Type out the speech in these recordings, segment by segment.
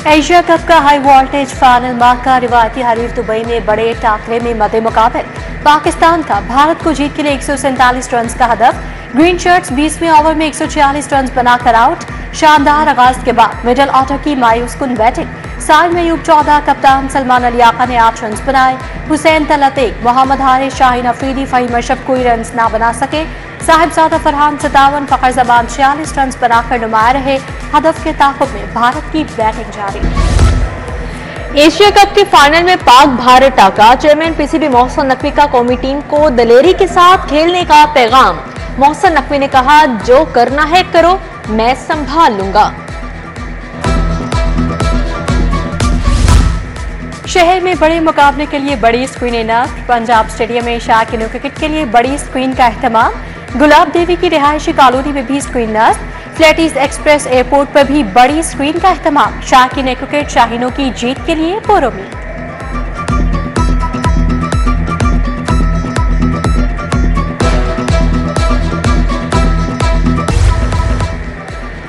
Asia cup का high voltage final माह का रिवायती हरीफ दुबई में बड़े टाकरे में मद्दे मुकाबले पाकिस्तान का भारत को जीत के लिए 147 रन का हदफ। ग्रीन शर्ट्स 20वें ओवर में 146 रन बनाकर आउट। शानदार आगाज के बाद मिडल ऑर्डर की मायूस कुन बैटिंग। साल में यूब 14, कप्तान सलमान अली आका ने 8 रन बनाए। हुसैन तलत 1, मोहम्मद हारिस, शाहीन अफरीदी, फहीम अशरफ कोई रन ना बना सके। साहिबजादा फरहान 57, फखर जबान 46 रन बनाकर नुमाया रहे। हदफ के ताक़ुब में भारत की बैटिंग जारी। एशिया कप के फाइनल में पाक भारत टाकरा। चेयरमैन पीसीबी मोहसिन नकवी का कौमी टीम को दलेरी के साथ खेलने का पैगाम। मोहसिन नकवी ने कहा, जो करना है करो, मैं संभाल लूंगा। शहर में बड़े मुकाबले के लिए बड़ी स्क्रीन नस्ब। पंजाब स्टेडियम में शाकीन क्रिकेट के लिए बड़ी स्क्रीन का एहतमाम। गुलाब देवी की रिहायशी कॉलोनी में भी स्क्रीन नस्ब। फ्लैटीज एक्सप्रेस एयरपोर्ट पर भी बड़ी स्क्रीन का एहतमाम। शाकीन क्रिकेट शाहीनों की जीत के लिए पुरुमीद।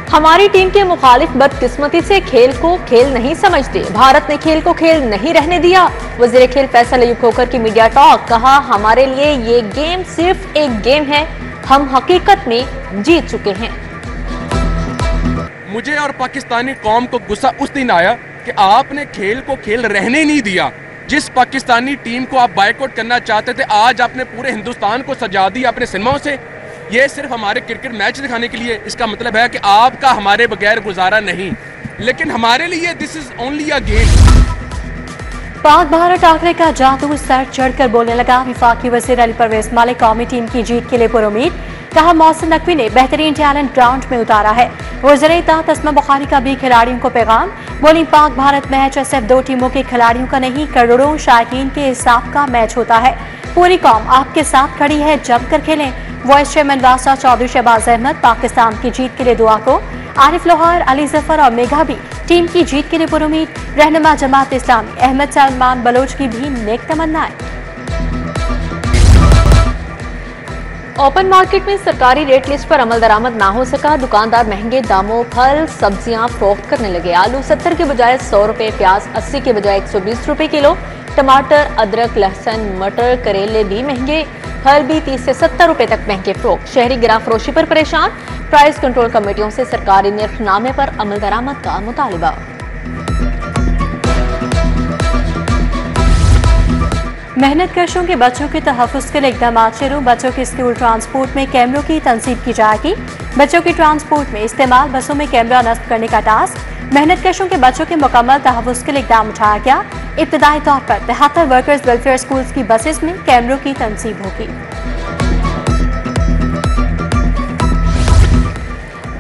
हमारी टीम के मुखालिफ बदकिस्मती से खेल को खेल नहीं समझते। भारत ने खेल को खेल नहीं रहने दिया। वजीर खेल फैसल अयूब खोखर की मीडिया टॉक। कहा, हमारे लिए ये गेम सिर्फ एक गेम है, हम हकीकत में जीत चुके हैं। मुझे और पाकिस्तानी कौम को गुस्सा उस दिन आया कि आपने खेल को खेल रहने नहीं दिया। जिस पाकिस्तानी टीम को आप बायकॉट करना चाहते थे, आज आपने पूरे हिंदुस्तान को सजा दिया अपने सिनेमाओं से। ये सिर्फ हमारे क्रिकेट मैच दिखाने के लिए। इसका मतलब है कि आपका हमारे बगैर गुजारा नहीं, लेकिन हमारे लिए this is only a game. Pak Bharat Thakare का जादू सर चढ़कर बोलने लगा। विफाकी वज़ीर अली परवेज मालिक कौमी टीम की जीत के लिए पुरुमीद। कहा, मोहसिन नकवी ने बेहतरीन टैलेंट ग्राउंड में उतारा है। वज़ीर इत्तेहाद तस्मा बुखारी का भी खिलाड़ियों को पैगाम। बोली, पाक भारत मैच सिर्फ 2 टीमों के खिलाड़ियों का नहीं, करोड़ों शायकीन के इंसाफ का मैच होता है। पूरी कौम आपके साथ खड़ी है, जमकर खेलें। वाइस चेयरमैन वासा चौधरी शहबाज अहमद पाकिस्तान की जीत के लिए दुआ को। आरिफ लोहार, अली जफर और मेघा भी टीम की जीत के लिए पुरुमीद। रहनुमा जमात इस्लामी अहमद सलमान बलोच की भी नेक तमन्नाएं। ओपन मार्केट में सरकारी रेट लिस्ट पर अमल दरामद ना हो सका। दुकानदार महंगे दामों फल सब्जियां फरोख्त करने लगे। आलू 70 के बजाय 100 रुपए, प्याज 80 के बजाय 120 रुपए किलो, टमाटर, अदरक, लहसुन, मटर, करेले भी महंगे। फल भी 30 से 70 रुपए तक महंगे फरोख्त। शहरी गिरा फरोशी पर परेशान। प्राइस कंट्रोल कमेटियों से सरकारी निर्खनामे पर अमल दरामद का मुतालिबा। मेहनत कशों के बच्चों के तहफ़्फ़ुज़ के लिए इक़दाम शुरू। बच्चों के स्कूल ट्रांसपोर्ट में कैमरों की तनसीब की जाएगी। बच्चों के ट्रांसपोर्ट में इस्तेमाल बसों में कैमरा नस्ब करने का टास्क। मेहनत कशों के बच्चों के मुकम्मल तहफ़्फ़ुज़ के लिए इक़दाम उठाया गया। इब्तदाई तौर पर 73 वर्कर्स वेलफेयर स्कूल्स की बसेस में कैमरों की तनसीब होगी।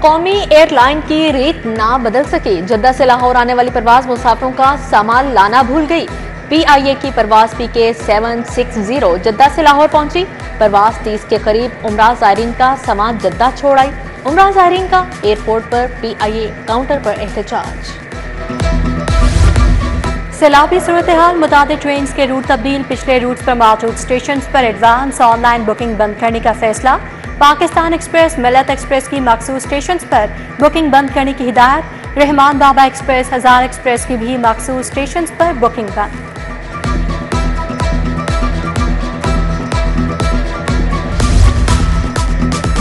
कौमी एयरलाइन की रेट ना बदल सके। जद्दा से लाहौर आने वाली परवाज मुसाफिरों का सामान लाना भूल गई। PIA की परवाज PK 760 जद्दा से लाहौर पहुंची। परवाज 30 के करीब उमरा ज़ायरीन का सामान जद्दा छोड़ आई। उमरा ज़ायरीन का एयरपोर्ट पर PIA काउंटर पर एहतजाज। सैलाबी सूरत हाल, मुताबिक ट्रेन के रूट तब्दील। पिछले रूट पर मौजूद स्टेशन पर एडवांस ऑनलाइन बुकिंग बंद करने का फैसला। पाकिस्तान एक्सप्रेस, मिलत एक्सप्रेस की मखसूस स्टेशन पर बुकिंग बंद करने की हिदायत। रहमान बाबा एक्सप्रेस, हजार एक्सप्रेस की भी मखसूस स्टेशन पर बुकिंग बंद।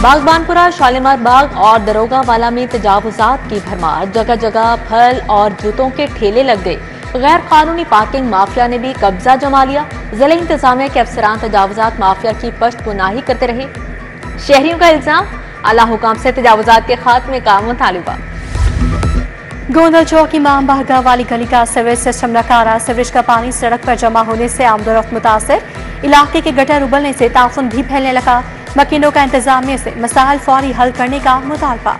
बागबानपुरा, शालीमार बाग और दरोगा वाला में तजावुजात की भरमार। जगह जगह फल और जूतों के ठेले लग गए। गैर कानूनी पार्किंग माफिया ने भी कब्जा जमा लिया। जिला इंतजामिया के अफसरान तजावुजात माफिया की पश्तगुनाही करते रहे। शहरियों का इल्जाम, आला हुकाम से तजावुजात के खात्मे का मुतालिबा। गोंदल चौक इमाम बारगाह वाली गली का सीवरेज सिस्टम नकारा। सीवरेज का पानी सड़क पर जमा होने से आमदोरफ्त मुतासर। इलाके के गटर उबलने से ताफुन भी फैलने लगा। मकीनों का इंतजामिया से मसाइल फौरी हल करने का मुतालबा।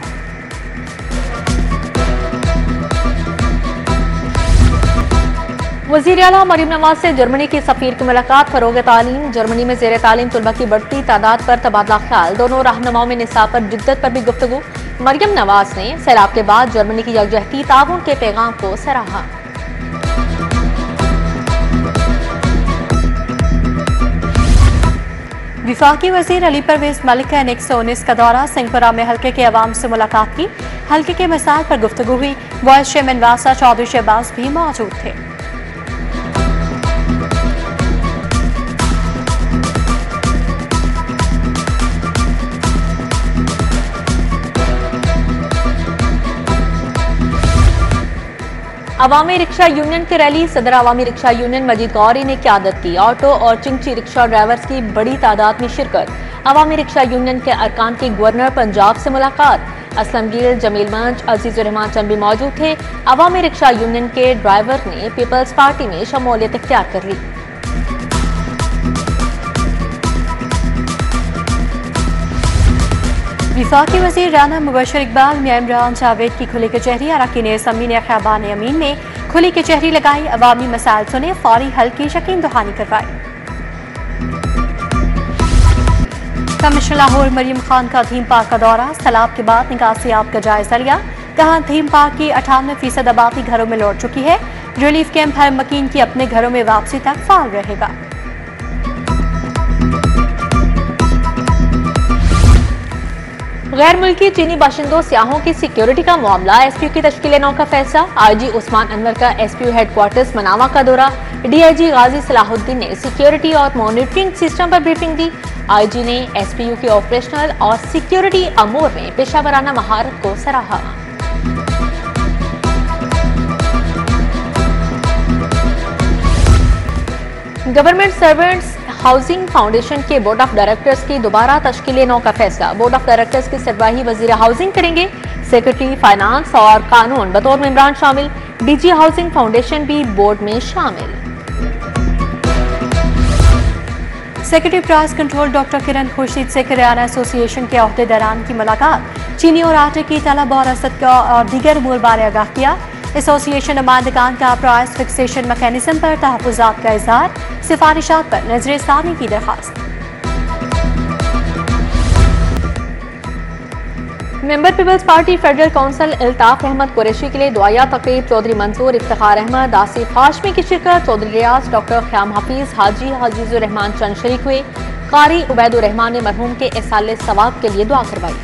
वज़ीर आला मरीम नवाज से जर्मनी की सफीर की मुलाकात। फरोग तालीम। जर्मनी में ज़ेर तालीम तलबा की बढ़ती तादाद पर तबादला ख्याल। दोनों रहनुमाओं में निसाब पर जिद्दत पर भी गुफ्तगू। मरियम नवाज ने सैलाब के बाद जर्मनी की यकजहती ताउन के पैगाम को सराहा। विफाकी वजीर अली परवेज मलिक का 119 का दौरा सिंहपुरा में हल्के के अवाम से मुलाकात की। हल्के के मसाइल पर गुफ्तगू हुई। वाइस चेयरमैन वासा चौधरी शहबाज भी मौजूद थे। अवामी रिक्शा यूनियन की रैली। सदर अवामी रिक्शा यूनियन मजीद गौरी ने क़यादत की। ऑटो और चिंची रिक्शा ड्राइवर्स की बड़ी तादाद में शिरकत। अवामी रिक्शा यूनियन के अरकान की गवर्नर पंजाब से मुलाकात। असलम गिल, जमील मंच, अजीजुर रहमान चंद भी मौजूद थे। अवामी रिक्शा यूनियन के ड्राइवर ने पीपल्स पार्टी में शमूलियत इख्तियार कर ली। विफाकी वजीर राना मुबशर इकबाल, मियां इमरान जावेद की खुली कचहरी। अरकान असम्बली ने ख़याबान अमीन में खुली कचहरी लगाई। अवामी मसाइल सुने, फौरी हल की यकीन दहानी करवाई। कमिश्नर लाहौर मरियम खान का थीम पार्क का दौरा। सैलाब के बाद निकासियात का जायजा लिया। कहा थीम पार्क की 98% आबादी घरों में लौट चुकी है। रिलीफ कैंप हर मकीन की अपने घरों में वापसी तक फाल रहेगा। गैर मुल्की चीनी बाशिंदों सियाहों की सिक्योरिटी का मामला। एसपीयू की तश्कील नौ का फैसला। आईजी उस्मान अनवर का एसपीयू हेडक्वार्टर्स मनावा का दौरा। डीआईजी गाजी सलाहुद्दीन ने सिक्योरिटी और मॉनिटरिंग सिस्टम पर ब्रीफिंग दी। आईजी ने एसपीयू के ऑपरेशनल और सिक्योरिटी अमूर में पेशावराना महारत को सराहा। गवर्नमेंट सर्वेंट्स हाउसिंग फाउंडेशन के बोर्ड ऑफ डायरेक्टर्स की दोबारा तश्कील नौ का फैसला। बोर्ड ऑफ डायरेक्टर्स की सरबराही वजीर हाउसिंग करेंगे। सेक्रेटरी फाइनेंस और कानून बतौर मेंबरान शामिल। डीजी हाउसिंग फाउंडेशन भी बोर्ड में शामिल। सेक्रेटरी प्राइस कंट्रोल डॉक्टर किरण खुर्शीद से किराना एसोसिएशन के अहदेदारान की मुलाकात। चीनी और आटे की तलब और रसद का और दीगर अमूर बारे आगाह किया। एसोसिएशन नुमाइंदगान का प्राइस फिक्सेशन मैकेनिज्म पर तहफ़्फ़ुज़ात का इज़हार। सिफारिशात पर नजरसानी की दरख्वास्त। Member Peoples Party federal council Altaf Ahmed Qureshi के लिए दुआया तकरीब। चौधरी मंसूर, इफ्तिखार अहमद, आसिफ हाशमी की शिरकत। चौधरी रियाज, डॉक्टर ख्याम हाफिज, हाजी अजीजुर रहमान चंद शरीक हुए। कारी उबैदुर रहमान ने मरहूम के इसाले सवाब के लिए दुआ करवाई।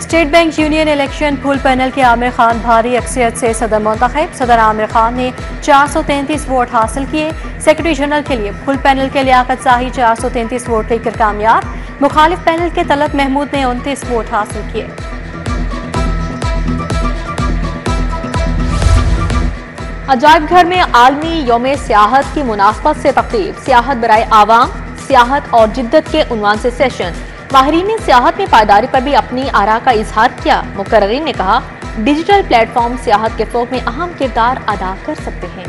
State bank union election full panel के आमिर खान भारी अक्सरियत से सदर मुंतखब। सदर आमिर खान ने 433 वोट हासिल किए। सेक्रेटरी जनरल के लिए फुल पैनल के लियाकत शाही 433 वोट लेकर कामयाब। मुखालिफ पैनल के तलत महमूद ने 29 वोट हासिल किए। अजायब घर में आलमी यौम सियाहत की मुनासबत से तकरीब। सियाहत बराए आवाम, सियाहत और जिद्दत के उन्वान से सेशन। माहिरीन ने सियाहत में पायदारी पर भी अपनी आरा का इजहार किया। मुकर्रीन ने कहा डिजिटल प्लेटफॉर्म सियाहत के फ़रोग़ में अहम किरदार अदा कर सकते हैं।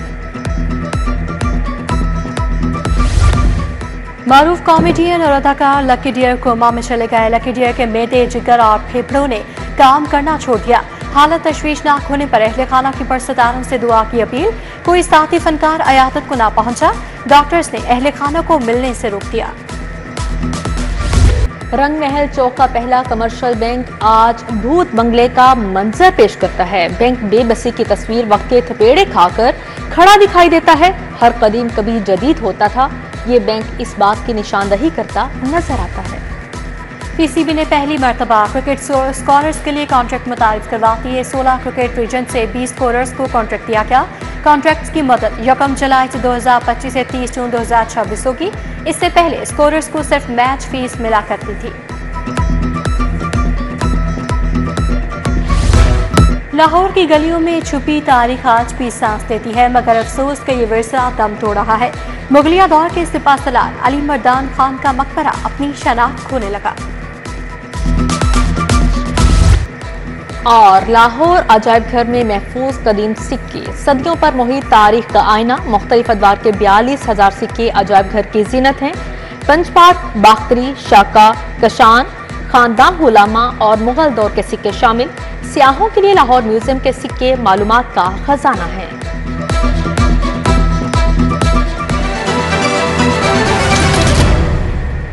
मारूफ कॉमेडियन और अदाकार लकी डियर कोमा में चले गए। लकी डियर के मेदे, जिगर और फेफड़ों ने काम करना छोड़ दिया। हालत तशवीशनाक होने पर अहले खाना की परसदारों से दुआ की अपील। कोई साथी फनकार अयादत को ना पहुंचा। डॉक्टर्स ने अहले खाना को मिलने से रोक दिया। रंग महल चौक का पहला कमर्शियल बैंक आज भूत बंगले का मंजर पेश करता है। बैंक बेबसी की तस्वीर वक्त के थपेड़े खाकर खड़ा दिखाई देता है। हर कदीम कभी जदीद होता था। ये बैंक इस बात की निशानदही करता नजर आता है। पीसीबी ने पहली मरतबा क्रिकेट स्कॉलर्स के लिए कॉन्ट्रैक्ट मुतारिफ करवाती है। 16 क्रिकेट रीजन से 20 स्कॉलर्स को कॉन्ट्रैक्ट दिया गया। कॉन्ट्रैक्ट की मदद 1 जुलाई 2025 से 30 जून 2026 होगी। इससे पहले स्कोरर्स को सिर्फ मैच फीस मिला करती थी। लाहौर की गलियों में छुपी तारीख आज भी सांस देती है, मगर अफसोस का ये विरसा दम तोड़ रहा है। मुगलिया दौर के सिपा सलार अली मर्दान खान का मकबरा अपनी शनाख्त खोने लगा। और लाहौर अजायब घर में महफूज कदीम सिक्के, सदियों पर मुहित तारीख का आईना। मुख्तलिफ अदवार के 42,000 सिक्के अजायब घर की जीनत हैं। पंचपाट, बाख्तरी, शाका, कशान, खानदान गुलामा और मुगल दौर के सिक्के शामिल। सियाहों के लिए लाहौर म्यूजियम के सिक्के मालूमात का खजाना है।